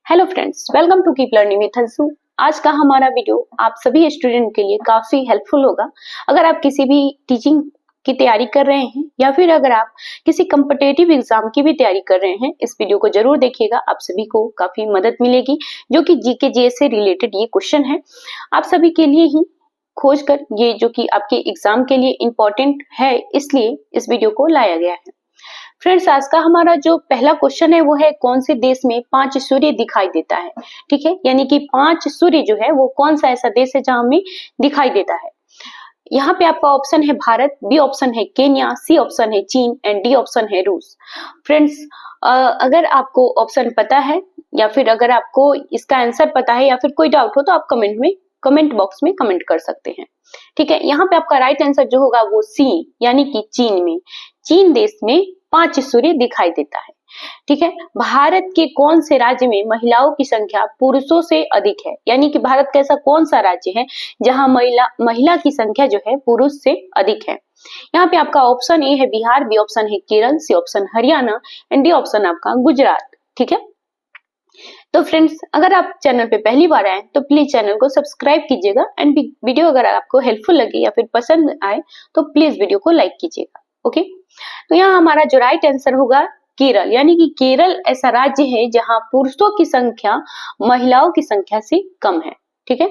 Hello friends, welcome to keep learning with Hansu. आज का हमारा वीडियो आप सभी स्टूडेंट के लिए काफी हेल्पफुल होगा। अगर आप किसी भी टीचिंग की तैयारी कर रहे हैं या फिर अगर आप किसी कॉम्पिटिटिव एग्जाम की भी तैयारी कर रहे हैं, इस वीडियो को जरूर देखिएगा। आप सभी को काफी मदद मिलेगी, जो कि जीके जीएस से रिलेटेड ये क्वेश्चन है, आप सभी के लिए ही खोज कर ये जो कि आपके एग्जाम के लिए इम्पोर्टेंट है, इसलिए इस वीडियो को लाया गया है। फ्रेंड्स, आज का हमारा जो पहला क्वेश्चन है वो है, कौन से देश में 5 सूर्य दिखाई देता है। ठीक है, यानी कि 5 सूर्य जो है वो कौन सा ऐसा देश है जहां हमें दिखाई देता है। यहाँ पे आपका ऑप्शन है भारत, बी ऑप्शन है केन्या, सी ऑप्शन है चीन एंड डी ऑप्शन है रूस। फ्रेंड्स, अगर आपको ऑप्शन पता है या फिर अगर आपको इसका आंसर पता है या फिर कोई डाउट हो तो आप कमेंट बॉक्स में कमेंट कर सकते हैं। ठीक है, यहाँ पे आपका राइट आंसर जो होगा वो सी, यानी कि चीन देश में 5 सूर्य दिखाई देता है। ठीक है, भारत के कौन से राज्य में महिलाओं की संख्या पुरुषों से अधिक है, यानी कि भारत का ऐसा कौन सा राज्य है जहां महिला की संख्या जो है पुरुष से अधिक है। यहाँ पे आपका ऑप्शन ए है बिहार, बी ऑप्शन है Kerala, C option Haryana and D option आपका गुजरात। ठीक है, तो फ्रेंड्स, अगर आप चैनल पे पहली बार आए तो प्लीज चैनल को सब्सक्राइब कीजिएगा एंड वीडियो अगर आपको हेल्पफुल लगे या फिर पसंद आए तो प्लीज वीडियो को लाइक कीजिएगा। ओके, तो यहाँ हमारा जो राइट आंसर होगा केरल, यानी कि केरल ऐसा राज्य है जहां पुरुषों की संख्या महिलाओं की संख्या से कम है। ठीक है,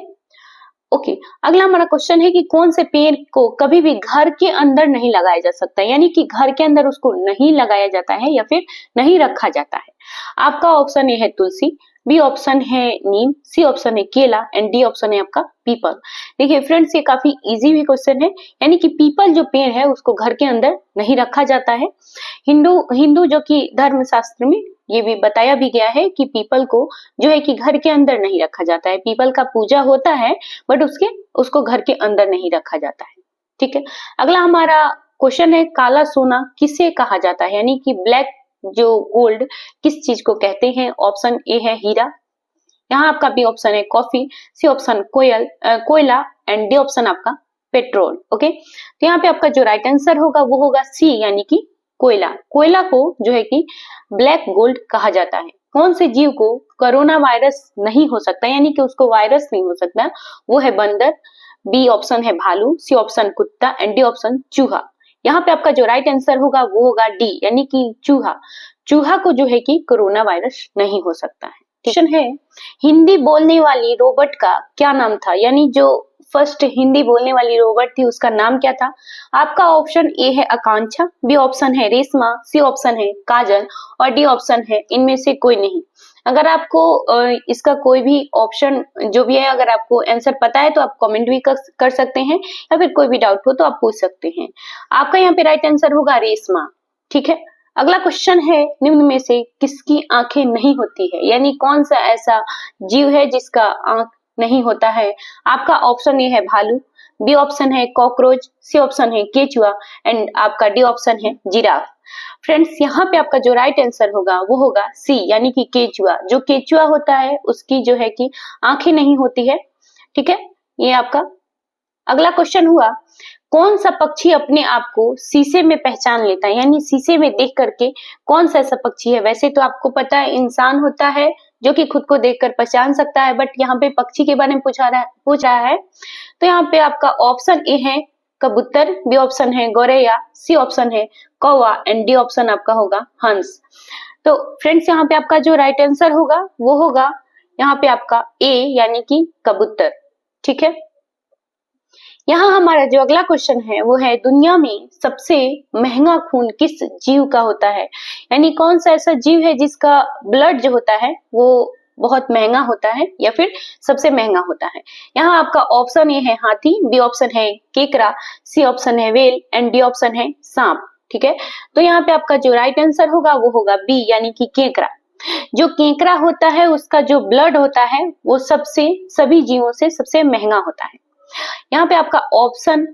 ओके, अगला हमारा क्वेश्चन है कि कौन से पेड़ को कभी भी घर के अंदर नहीं लगाया जा सकता, यानी कि घर के अंदर उसको नहीं लगाया जाता है या फिर नहीं रखा जाता है। आपका ऑप्शन ए है तुलसी, बी ऑप्शन है नीम, सी ऑप्शन है केला एंड डी ऑप्शन है आपका पीपल। देखिए फ्रेंड्स, ये काफी इजी भी क्वेश्चन है, यानी कि पीपल जो पेड़ है उसको घर के अंदर नहीं रखा जाता है। हिंदू जो कि धर्म शास्त्र में ये भी बताया भी गया है कि पीपल को जो है कि घर के अंदर नहीं रखा जाता है। पीपल का पूजा होता है बट उसको घर के अंदर नहीं रखा जाता है। ठीक है, अगला हमारा क्वेश्चन है, काला सोना किसे कहा जाता है, यानी कि ब्लैक जो गोल्ड किस चीज को कहते हैं। ऑप्शन ए है हीरा, यहाँ आपका बी ऑप्शन है कॉफी, सी ऑप्शन कोयला एंड डी ऑप्शन आपका पेट्रोल। ओके, तो यहाँ पे आपका जो राइट आंसर होगा वो होगा सी, यानी कि कोयला। कोयला को जो है कि ब्लैक गोल्ड कहा जाता है। कौन से जीव को कोरोना वायरस नहीं हो सकता, यानी कि उसको वायरस नहीं हो सकता, वो है बंदर, बी ऑप्शन है भालू, सी ऑप्शन कुत्ता एंड डी ऑप्शन चूहा। यहाँ पे आपका जो राइट आंसर होगा वो होगा डी, यानी कि चूहा। चूहा को जो है कि कोरोना वायरस नहीं हो सकता है। क्वेश्चन है, हिंदी बोलने वाली रोबोट का क्या नाम था, यानी जो फर्स्ट हिंदी बोलने वाली रोबोट थी उसका नाम क्या था। आपका ऑप्शन ए है आकांक्षा, बी ऑप्शन है रेशमा, सी ऑप्शन है काजल और डी ऑप्शन है इनमें से कोई नहीं। अगर आपको इसका कोई भी ऑप्शन जो भी है, अगर आपको आंसर पता है तो आप कमेंट भी कर सकते हैं या फिर कोई भी डाउट हो तो आप पूछ सकते हैं। आपका यहाँ पे राइट आंसर होगा रेशमा। ठीक है, अगला क्वेश्चन है, निम्न में से किसकी आंखें नहीं होती है, यानी कौन सा ऐसा जीव है जिसका आंख नहीं होता है। आपका ऑप्शन ए है भालू, बी ऑप्शन है कॉकरोच, सी ऑप्शन है केचुआ एंड आपका डी ऑप्शन है जिराफ। फ्रेंड्स, यहाँ पे आपका जो राइट आंसर होगा वो होगा सी, यानी कि केचुआ। जो केचुआ होता है उसकी जो है कि आंखें नहीं होती है। ठीक है, ये आपका अगला क्वेश्चन हुआ, कौन सा पक्षी अपने आप को शीशे में पहचान लेता है, यानी शीशे में देख करके कौन सा ऐसा पक्षी है। वैसे तो आपको पता है इंसान होता है जो कि खुद को देखकर पहचान सकता है, बट यहाँ पे पक्षी के बारे में पूछ रहा है। तो यहाँ पे आपका ऑप्शन ए है कबूतर, बी ऑप्शन है गौरैया, सी ऑप्शन है कौवा एंड डी ऑप्शन आपका होगा हंस। तो फ्रेंड्स, यहाँ पे आपका जो राइट आंसर होगा वो होगा यहाँ पे आपका ए, यानी कि कबूतर। ठीक है, यहाँ हमारा जो अगला क्वेश्चन है वो है, दुनिया में सबसे महंगा खून किस जीव का होता है, यानी कौन सा ऐसा जीव है जिसका ब्लड जो होता है वो बहुत महंगा होता है या फिर सबसे महंगा होता है। यहाँ आपका ऑप्शन ए है हाथी, बी ऑप्शन है केकड़ा, सी ऑप्शन है व्हेल एंड डी ऑप्शन है सांप। ठीक है, तो यहाँ पे आपका जो राइट आंसर होगा वो होगा बी, यानी कि केकड़ा। जो केकड़ा होता है उसका जो ब्लड होता है वो सभी जीवों से सबसे महंगा होता है। यहाँ पे आपका ऑप्शन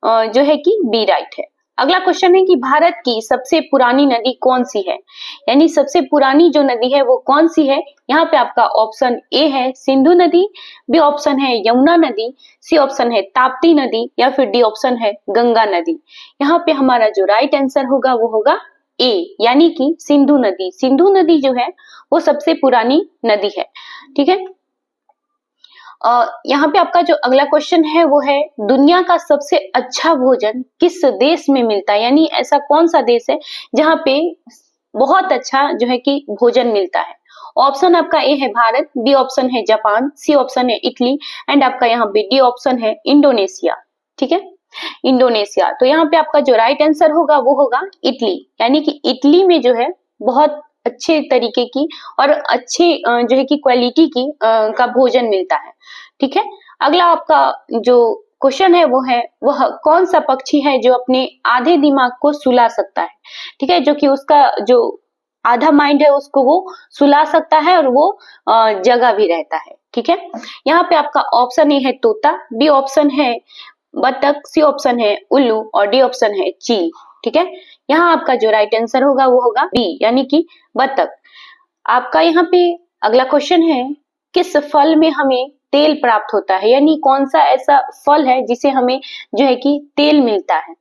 जो है कि बी राइट है। अगला क्वेश्चन है कि भारत की सबसे पुरानी नदी कौन सी है, यानी सबसे पुरानी जो नदी है वो कौन सी है। यहाँ पे आपका ऑप्शन ए है सिंधु नदी, बी ऑप्शन है यमुना नदी, सी ऑप्शन है ताप्ती नदी या फिर डी ऑप्शन है गंगा नदी। यहाँ पे हमारा जो राइट आंसर होगा वो होगा ए यानी कि सिंधु नदी। सिंधु नदी जो है वो सबसे पुरानी नदी है। ठीक है, यहाँ पे आपका जो अगला क्वेश्चन है वो है दुनिया का सबसे अच्छा भोजन किस देश में मिलता है, यानी ऐसा कौन सा देश है जहाँ पे बहुत अच्छा जो है कि भोजन मिलता है। ऑप्शन आपका ए है भारत, बी ऑप्शन है जापान, सी ऑप्शन है इटली एंड आपका यहाँ पे डी ऑप्शन है इंडोनेशिया। ठीक है, इंडोनेशिया। तो यहाँ पे आपका जो राइट आंसर होगा वो होगा इटली, यानी कि इटली में जो है बहुत अच्छे तरीके की और अच्छे जो है कि क्वालिटी की का भोजन मिलता है। ठीक है, अगला आपका जो क्वेश्चन है वो है वह कौन सा पक्षी है जो अपने आधे दिमाग को सुला सकता है। ठीक है, जो कि उसका जो आधा माइंड है उसको वो सुला सकता है और वो जगा भी रहता है। ठीक है, यहाँ पे आपका ऑप्शन ए है तोता, बी ऑप्शन है बतख, सी ऑप्शन है उल्लू और डी ऑप्शन है चील। ठीक है, यहाँ आपका जो राइट आंसर होगा वो होगा बी यानी कि बतख। आपका यहाँ पे अगला क्वेश्चन है किस फल में हमें तेल प्राप्त होता है, यानी कौन सा ऐसा फल है जिसे हमें जो है कि तेल मिलता है।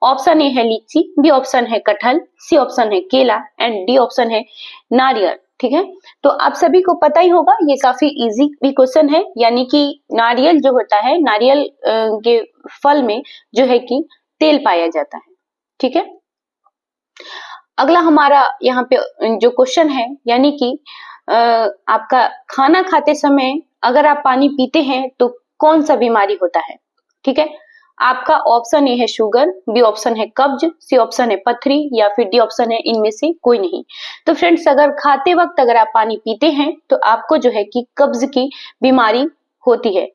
ऑप्शन ए है लीची, बी ऑप्शन है कटहल, सी ऑप्शन है केला एंड डी ऑप्शन है नारियल। ठीक है, तो आप सभी को पता ही होगा ये काफी इजी भी क्वेश्चन है, यानी कि नारियल जो होता है, नारियल के फल में जो है कि तेल पाया जाता है। ठीक है, अगला हमारा यहाँ पे जो क्वेश्चन है, यानी कि आपका खाना खाते समय अगर आप पानी पीते हैं तो कौन सा बीमारी होता है। ठीक है, आपका ऑप्शन ए है शुगर, बी ऑप्शन है कब्ज, सी ऑप्शन है पथरी या फिर डी ऑप्शन है इनमें से कोई नहीं। तो फ्रेंड्स, अगर खाते वक्त अगर आप पानी पीते हैं तो आपको जो है कि कब्ज की बीमारी होती है।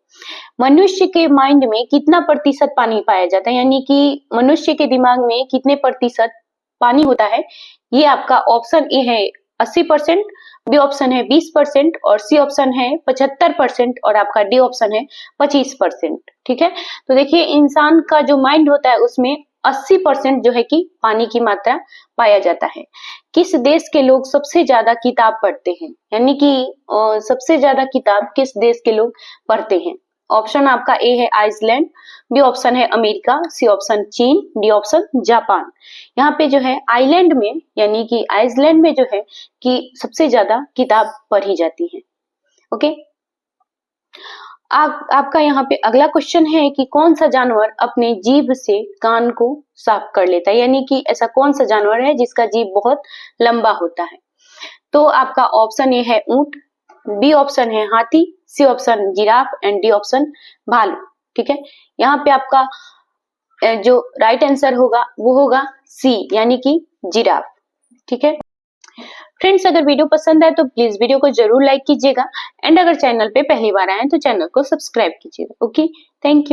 मनुष्य के माइंड में कितना प्रतिशत पानी पाया जाता है, यानी कि मनुष्य के दिमाग में कितने प्रतिशत पानी होता है, ये आपका ऑप्शन ए है 80%, बी ऑप्शन है 20% और सी ऑप्शन है 75% और आपका डी ऑप्शन है 25%। ठीक है, तो देखिए इंसान का जो माइंड होता है उसमें 80% जो है कि पानी की मात्रा पाया जाता है। किस देश के लोग सबसे ज्यादा किताब पढ़ते हैं, यानी कि सबसे ज्यादा किताब किस देश के लोग पढ़ते हैं। ऑप्शन आपका ए है आइसलैंड, बी ऑप्शन है अमेरिका, सी ऑप्शन चीन, डी ऑप्शन जापान। यहाँ पे जो है आइलैंड में यानी कि आइसलैंड में जो है कि सबसे ज्यादा किताब पढ़ी जाती है। ओके, आपका यहाँ पे अगला क्वेश्चन है कि कौन सा जानवर अपने जीभ से कान को साफ कर लेता है, यानी कि ऐसा कौन सा जानवर है जिसका जीभ बहुत लंबा होता है। तो आपका ऑप्शन ए है ऊंट, बी ऑप्शन है हाथी, C option giraffe and D option भालू। ठीक है, यहाँ पे आपका जो राइट आंसर होगा वो होगा सी यानी कि जिराफ। ठीक है फ्रेंड्स, अगर वीडियो पसंद आए तो प्लीज वीडियो को जरूर लाइक कीजिएगा एंड अगर चैनल पे पहली बार आए तो चैनल को सब्सक्राइब कीजिएगा। Okay, thank you.